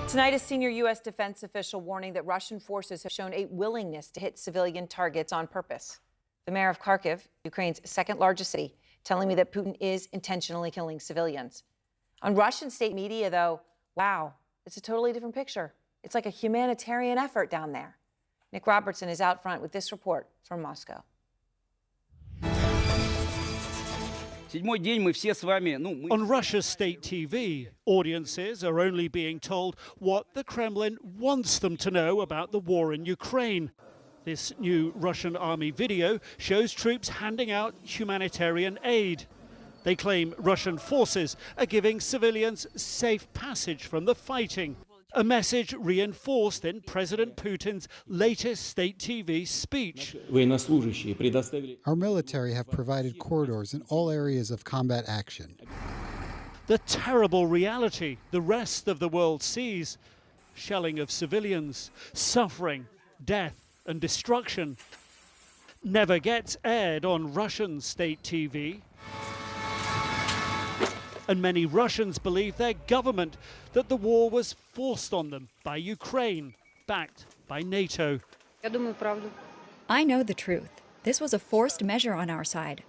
Tonight, a senior U.S. defense official warning that Russian forces have shown a willingness to hit civilian targets on purpose. The mayor of Kharkiv, Ukraine's second largest city, telling me that Putin is intentionally killing civilians. On Russian state media, though, wow, it's a totally different picture. It's like a humanitarian effort down there. Nick Robertson is out front with this report from Moscow. On Russia's state TV, audiences are only being told what the Kremlin wants them to know about the war in Ukraine. This new Russian army video shows troops handing out humanitarian aid. They claim Russian forces are giving civilians safe passage from the fighting, a message reinforced in President Putin's latest state TV speech. Our military have provided corridors in all areas of combat action. The terrible reality the rest of the world sees: shelling of civilians, suffering, death and destruction, never gets aired on Russian state TV. And many Russians believe their government that the war was forced on them by Ukraine, backed by NATO. I know the truth. This was a forced measure on our side.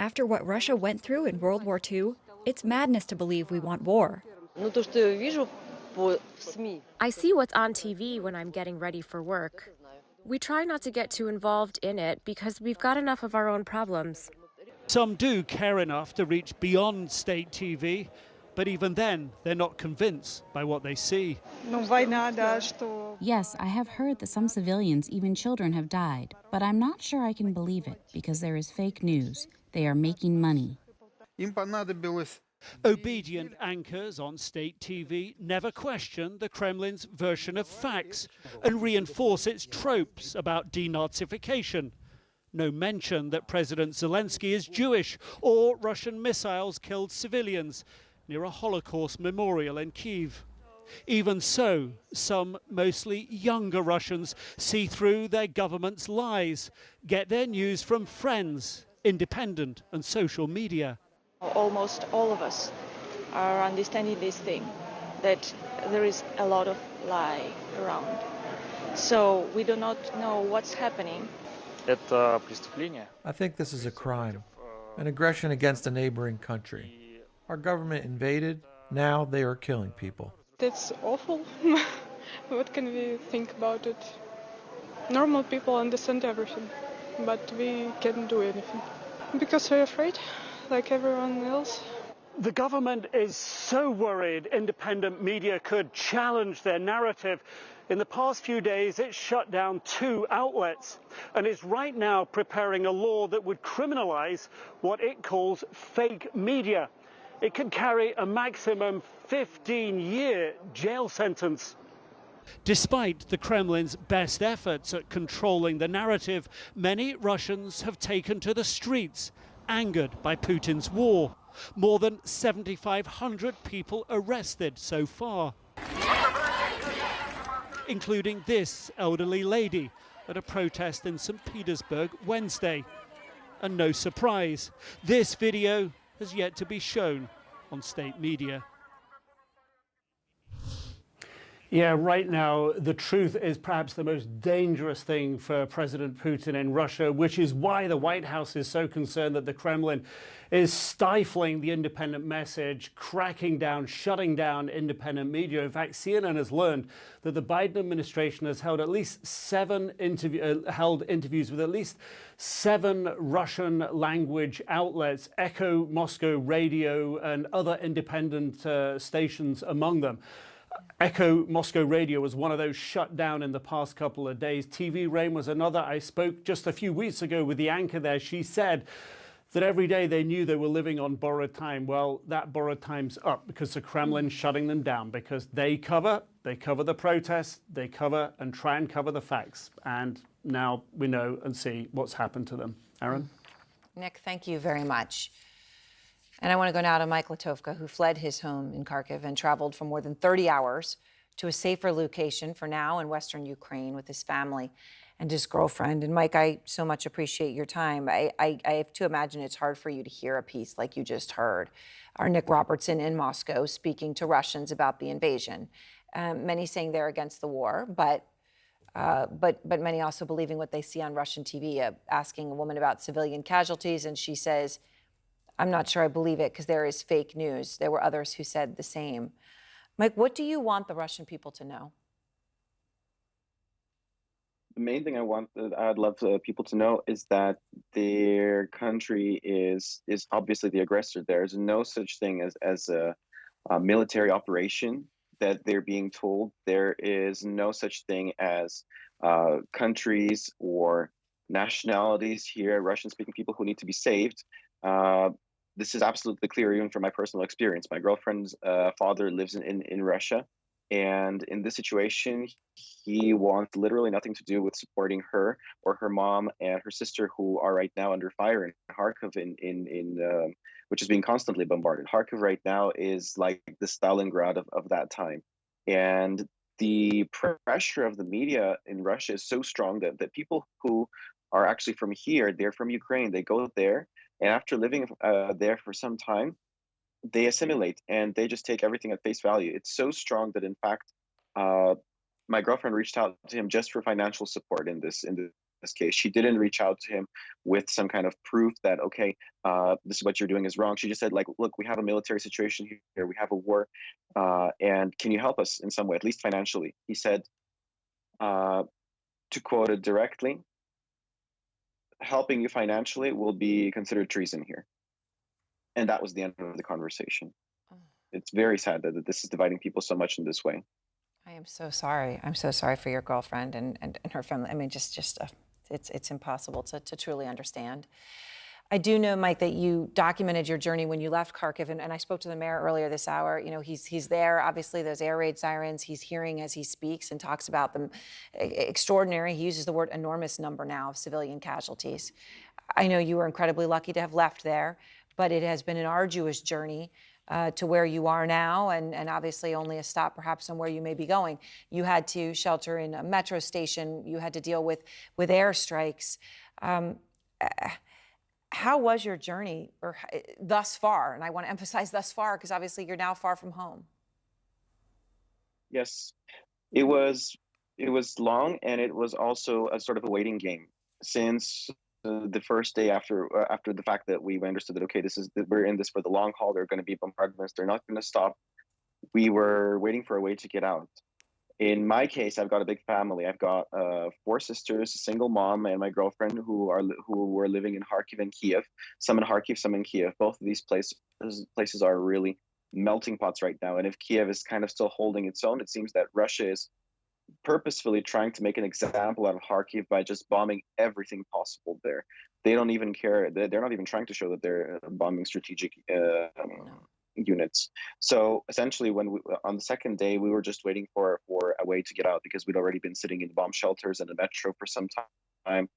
After what Russia went through in World War II, it's madness to believe we want war. I see what's on TV when I'm getting ready for work. We try not to get too involved in it because we've got enough of our own problems. Some do care enough to reach beyond state TV, but even then, they're not convinced by what they see. Yes, I have heard that some civilians, even children, have died, but I'm not sure I can believe it because there is fake news. They are making money. Obedient anchors on state TV never question the Kremlin's version of facts and reinforce its tropes about denazification. No mention that President Zelensky is Jewish or Russian missiles killed civilians near a Holocaust memorial in Kyiv. Even so, some mostly younger Russians see through their government's lies, get their news from friends, independent and social media. Almost all of us are understanding this thing, that there is a lot of lie around. So we do not know what's happening. I think this is a crime, an aggression against a neighboring country. Our government invaded, now they are killing people. It's awful. What can we think about it? Normal people understand everything, but we can't do anything. Because we're afraid, like everyone else. The government is so worried independent media could challenge their narrative. In the past few days, it shut down 2 outlets and is right now preparing a law that would criminalize what it calls fake media. It could carry a maximum 15-year jail sentence. Despite the Kremlin's best efforts at controlling the narrative, many Russians have taken to the streets, angered by Putin's war. More than 7,500 people arrested so far, including this elderly lady at a protest in St. Petersburg Wednesday. And no surprise, this video has yet to be shown on state media. Yeah, right now, the truth is perhaps the most dangerous thing for President Putin in Russia, which is why the White House is so concerned that the Kremlin is stifling the independent message, cracking down, shutting down independent media. In fact, CNN has learned that the Biden administration has held at least 7 interviews with at least 7 Russian language outlets, Echo Moscow Radio and other independent stations among them. Echo Moscow Radio was one of those shut down in the past couple of days. TV Rain was another. I spoke just a few weeks ago with the anchor there. She said that every day they knew they were living on borrowed time. Well, that borrowed time's up because the Kremlin's shutting them down because they cover the protests, they cover and try and cover the facts. And now we know and see what's happened to them. Aaron? Nick, thank you very much. And I want to go now to Mike Latovka, who fled his home in Kharkiv and traveled for more than 30 hours to a safer location for now in western Ukraine with his family and his girlfriend. And Mike, I so much appreciate your time. I have to imagine it's hard for you to hear a piece like you just heard. Our Nick Robertson in Moscow speaking to Russians about the invasion Many saying they're against the war, but many also believing what they see on Russian TV. Asking a woman about civilian casualties, and she says, "I'm not sure I believe it because there is fake news." There were others who said the same. Mike, what do you want the Russian people to know? The main thing I'd love people to know is that their country is obviously the aggressor. There's no such thing as a military operation that they're being told. There is no such thing as countries or nationalities here, Russian-speaking people who need to be saved. This is absolutely clear even from my personal experience. My girlfriend's father lives in Russia, and in this situation, he wants literally nothing to do with supporting her or her mom and her sister, who are right now under fire in Kharkiv, which is being constantly bombarded. Kharkiv right now is like the Stalingrad of that time. And the pressure of the media in Russia is so strong that people who are actually from here, they're from Ukraine, they go there, and after living there for some time, they assimilate and they just take everything at face value. It's so strong that in fact, my girlfriend reached out to him just for financial support in this case. She didn't reach out to him with some kind of proof that, okay, this is what you're doing is wrong. She just said, like, look, we have a military situation here, we have a war, and can you help us in some way, at least financially? He said, to quote it directly, helping you financially will be considered treason here. And that was the end of the conversation. It's very sad that this is dividing people so much in this way. I am so sorry. I'm so sorry for your girlfriend and her family. I mean, it's impossible to truly understand. I do know, Mike, that you documented your journey when you left Kharkiv, and I spoke to the mayor earlier this hour. You know, he's there, obviously, those air raid sirens. He's hearing as he speaks and talks about them. Extraordinary. He uses the word enormous number now of civilian casualties. I know you were incredibly lucky to have left there, but it has been an arduous journey to where you are now, and obviously only a stop perhaps on where you may be going. You had to shelter in a metro station. You had to deal with airstrikes. How was your journey thus far? And I want to emphasize thus far because obviously you're now far from home. Yes, it was long, and it was also a sort of a waiting game since the first day after the fact that we understood that, okay, we're in this for the long haul. There are going to be bombardments. They're not going to stop. We were waiting for a way to get out. In my case, I've got a big family. I've got 4 sisters, a single mom, and my girlfriend who were living in Kharkiv and Kiev. Some in Kharkiv, some in Kiev. Both of these places are really melting pots right now. And if Kiev is kind of still holding its own, it seems that Russia is purposefully trying to make an example out of Kharkiv by just bombing everything possible there. They don't even care. They're not even trying to show that they're bombing strategic units. So essentially, on the second day, we were just waiting for a way to get out because we'd already been sitting in bomb shelters and the metro for some time.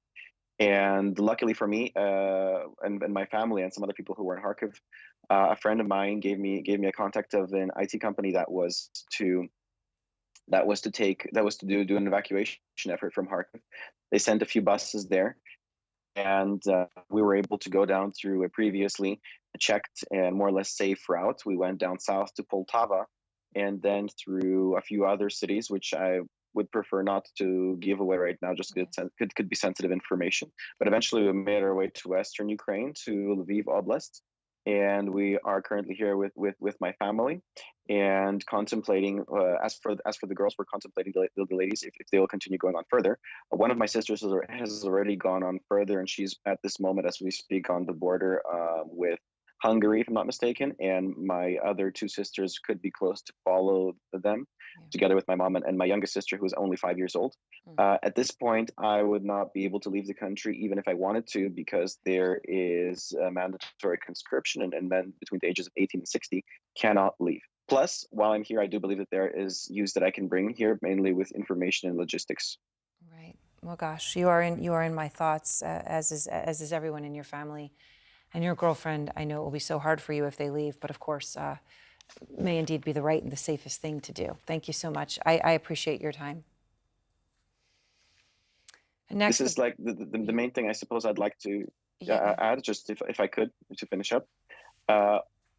And luckily for me and my family and some other people who were in Kharkiv, a friend of mine gave me a contact of an IT company that was to do an evacuation effort from Kharkiv. They sent a few buses there, and we were able to go down through a previously checked and more or less safe route. We went down south to Poltava, and then through a few other cities, which I would prefer not to give away right now, just could be sensitive information. But eventually, we made our way to Western Ukraine, to Lviv Oblast, and we are currently here with my family and contemplating. As for the girls, we're contemplating the ladies if they will continue going on further. One of my sisters has already gone on further, and she's at this moment, as we speak, on the border with Hungary, if I'm not mistaken, and my other 2 sisters could be close to follow them, together with my mom and my youngest sister, who is only 5 years old. At this point, I would not be able to leave the country, even if I wanted to, because there is a mandatory conscription, and men between the ages of 18 and 60 cannot leave. Plus, while I'm here, I do believe that there is use that I can bring here, mainly with information and logistics. Right. Well, gosh, you are in my thoughts, as is everyone in your family. And your girlfriend, I know it will be so hard for you if they leave, but of course, may indeed be the right and the safest thing to do. Thank you so much. I appreciate your time. And next, this is like the main thing I suppose I'd like to add, just if I could, to finish up.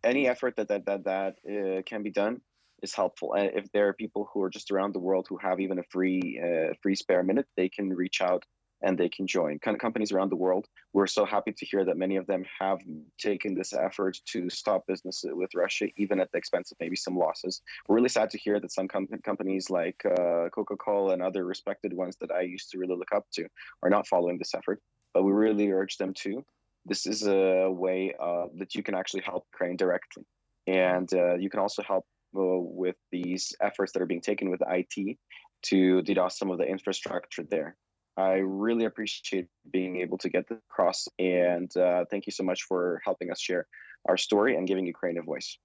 Any effort that can be done is helpful. And if there are people who are just around the world who have even a free spare minute, they can reach out and they can join. Kind of companies around the world. We're so happy to hear that many of them have taken this effort to stop business with Russia, even at the expense of maybe some losses. We're really sad to hear that some companies like Coca-Cola and other respected ones that I used to really look up to are not following this effort. But we really urge them to. This is a way that you can actually help Ukraine directly. And you can also help with these efforts that are being taken with IT to DDoS some of the infrastructure there. I really appreciate being able to get this across, and thank you so much for helping us share our story and giving Ukraine a voice.